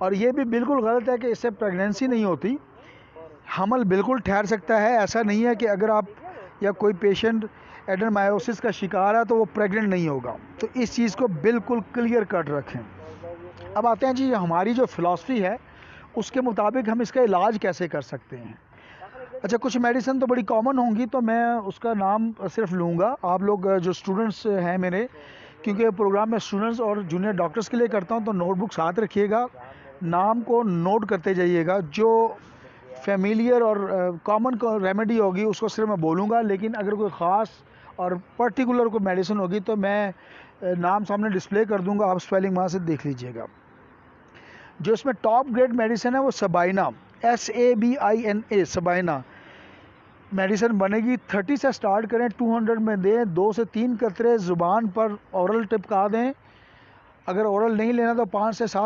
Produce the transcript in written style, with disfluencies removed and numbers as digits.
और ये भी बिल्कुल गलत है कि इससे प्रेगनेंसी नहीं होती। हमल बिल्कुल ठहर सकता है, ऐसा नहीं है कि अगर आप या कोई पेशेंट एडेनोमायोसिस का शिकार है तो वो प्रेग्नेंट नहीं होगा। तो इस चीज़ को बिल्कुल क्लियर कट रखें। अब आते हैं जी, हमारी जो फ़िलासफ़ी है उसके मुताबिक हम इसका इलाज कैसे कर सकते हैं। अच्छा, कुछ मेडिसिन तो बड़ी कॉमन होंगी तो मैं उसका नाम सिर्फ लूँगा। आप लोग जो स्टूडेंट्स हैं मेरे, क्योंकि प्रोग्राम में स्टूडेंट्स और जूनियर डॉक्टर्स के लिए करता हूँ, तो नोटबुक साथ रखिएगा, नाम को नोट करते जाइएगा। जो फेमिलियर और कॉमन रेमेडी होगी उसको सिर्फ मैं बोलूँगा, लेकिन अगर कोई ख़ास और पर्टिकुलर कोई मेडिसिन होगी तो मैं नाम सामने डिस्प्ले कर दूँगा, आप स्पेलिंग वहाँ से देख लीजिएगा। जो इसमें टॉप ग्रेड मेडिसिन है वो सबाइना, SABINA, सबाइना मेडिसिन बनेगी। 30 से स्टार्ट करें, 200 में दें, 2 से 3 कतरे ज़ुबान पर औरल टिपका दें। अगर औरल नहीं लेना तो 5 से 7